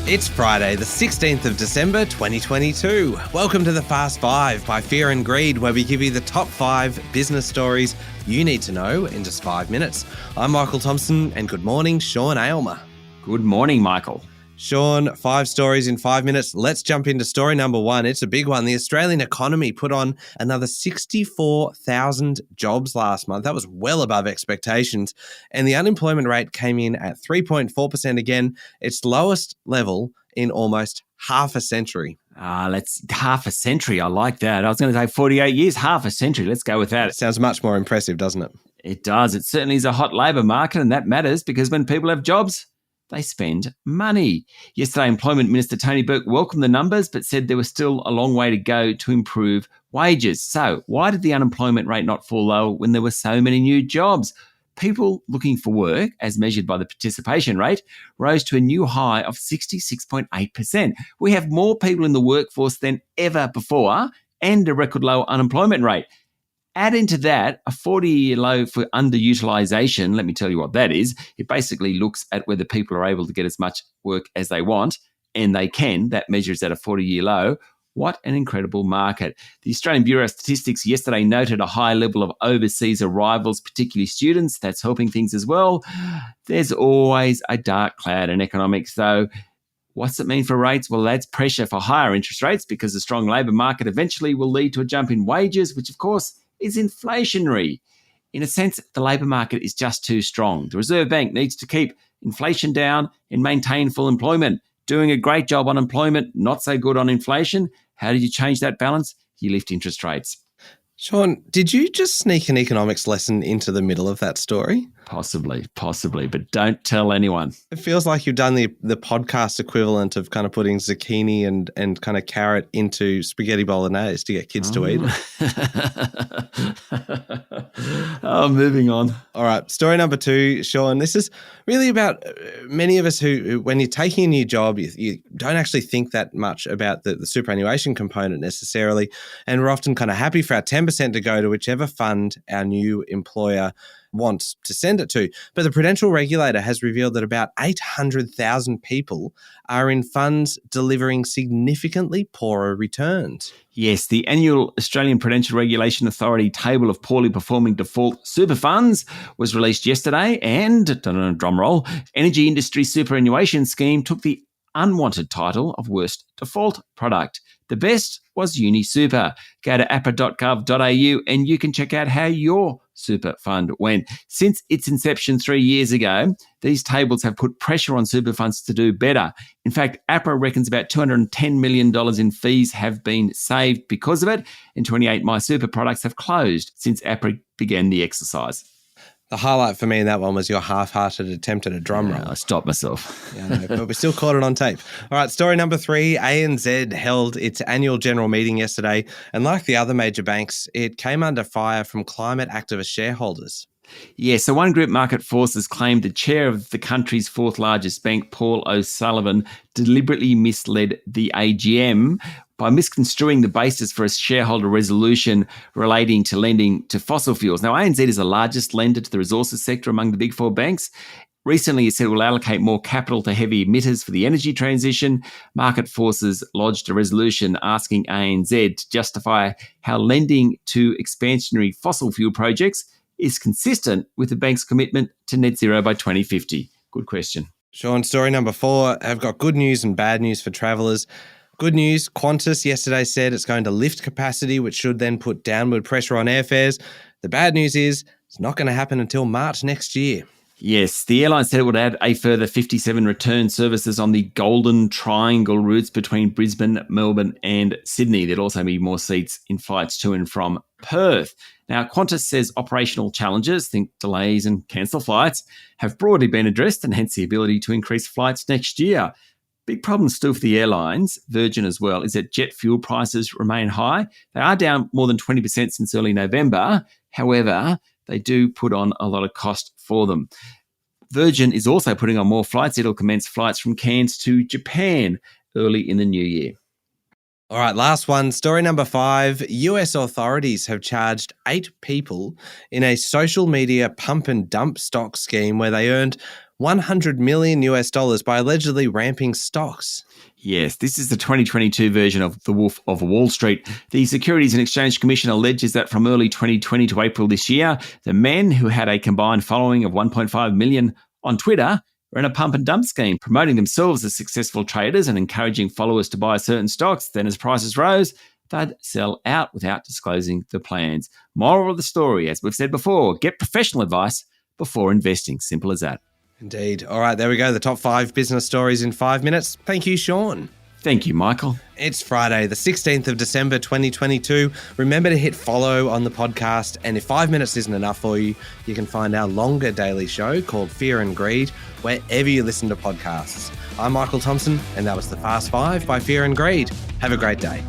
It's Friday, the 16th of December, 2022. Welcome to the Fast Five by Fear and Greed, where we give you the top 5 business stories you need to know in just 5 minutes. I'm Michael Thompson, and good morning, Sean Aylmer. Good morning, Michael. Sean, 5 stories in 5 minutes. Let's jump into story number 1. It's a big one. The Australian economy put on another 64,000 jobs last month. That was well above expectations. And the unemployment rate came in at 3.4% again, its lowest level in almost half a century. Let's half a century. I like that. I was going to say 48 years, half a century. Let's go with that. It sounds much more impressive, doesn't it? It does. It certainly is a hot labour market, and that matters because when people have jobs, they spend money. Yesterday, Employment Minister Tony Burke welcomed the numbers but said there was still a long way to go to improve wages. So why did the unemployment rate not fall lower when there were so many new jobs? People looking for work, as measured by the participation rate, rose to a new high of 66.8%. We have more people in the workforce than ever before and a record low unemployment rate. Add into that a 40-year low for underutilisation. Let me tell you what that is. It basically looks at whether people are able to get as much work as they want, and they can. That measures at a 40-year low. What an incredible market. The Australian Bureau of Statistics yesterday noted a high level of overseas arrivals, particularly students. That's helping things as well. There's always a dark cloud in economics, though. What's it mean for rates? Well, that's pressure for higher interest rates because the strong labour market eventually will lead to a jump in wages, which, of course, is inflationary. In a sense, the labour market is just too strong. The Reserve Bank needs to keep inflation down and maintain full employment. Doing a great job on employment, not so good on inflation. How do you change that balance? You lift interest rates. Sean, did you just sneak an economics lesson into the middle of that story? Possibly, but don't tell anyone. It feels like you've done the podcast equivalent of kind of putting zucchini and kind of carrot into spaghetti bolognese to get kids to eat it. Moving on. All right, story number 2, Sean. This is really about many of us who when you're taking a new job, you don't actually think that much about the superannuation component necessarily, and we're often kind of happy for our 10% to go to whichever fund our new employer wants to send it to. But the Prudential Regulator has revealed that about 800,000 people are in funds delivering significantly poorer returns. Yes, the annual Australian Prudential Regulation Authority table of poorly performing default super funds was released yesterday, and, drumroll, Energy Industry Superannuation Scheme took the unwanted title of worst default product. The best was UniSuper. Go to apra.gov.au and you can check out how your super fund went. Since its inception 3 years ago, these tables have put pressure on super funds to do better. In fact, APRA reckons about $210 million in fees have been saved because of it, and 28 MySuper products have closed since APRA began the exercise. The highlight for me in that one was your half-hearted attempt at a drum roll. I stopped myself. Yeah, but we still caught it on tape. All right, story number 3, ANZ held its annual general meeting yesterday, and like the other major banks, it came under fire from climate activist shareholders. Yeah, so One Group Market Forces claimed the chair of the country's 4th largest bank, Paul O'Sullivan, deliberately misled the AGM by misconstruing the basis for a shareholder resolution relating to lending to fossil fuels. Now, ANZ is the largest lender to the resources sector among the big 4 banks. Recently, it said it will allocate more capital to heavy emitters for the energy transition. Market Forces lodged a resolution asking ANZ to justify how lending to expansionary fossil fuel projects is consistent with the bank's commitment to net zero by 2050. Good question. Sean, story number 4, I've got good news and bad news for travellers. Good news, Qantas yesterday said it's going to lift capacity, which should then put downward pressure on airfares. The bad news is it's not going to happen until March next year. Yes, the airline said it would add a further 57 return services on the Golden Triangle routes between Brisbane, Melbourne and Sydney. There'll also be more seats in flights to and from Perth. Now, Qantas says operational challenges, think delays and cancelled flights, have broadly been addressed and hence the ability to increase flights next year. Big problem still for the airlines, Virgin as well, is that jet fuel prices remain high. They are down more than 20% since early November. However, they do put on a lot of cost for them. Virgin is also putting on more flights. It'll commence flights from Cairns to Japan early in the new year. All right, last one. Story number 5. US authorities have charged 8 people in a social media pump and dump stock scheme where they earned $100 million by allegedly ramping stocks. Yes, this is the 2022 version of The Wolf of Wall Street. The Securities and Exchange Commission alleges that from early 2020 to April this year, the men who had a combined following of 1.5 million on Twitter ran a pump and dump scheme, promoting themselves as successful traders and encouraging followers to buy certain stocks. Then as prices rose, they'd sell out without disclosing the plans. Moral of the story, as we've said before, get professional advice before investing. Simple as that. Indeed. All right, there we go. The top 5 business stories in 5 minutes. Thank you, Sean. Thank you, Michael. It's Friday, the 16th of December, 2022. Remember to hit follow on the podcast. And if 5 minutes isn't enough for you, you can find our longer daily show called Fear and Greed wherever you listen to podcasts. I'm Michael Thompson, and that was the Fast 5 by Fear and Greed. Have a great day.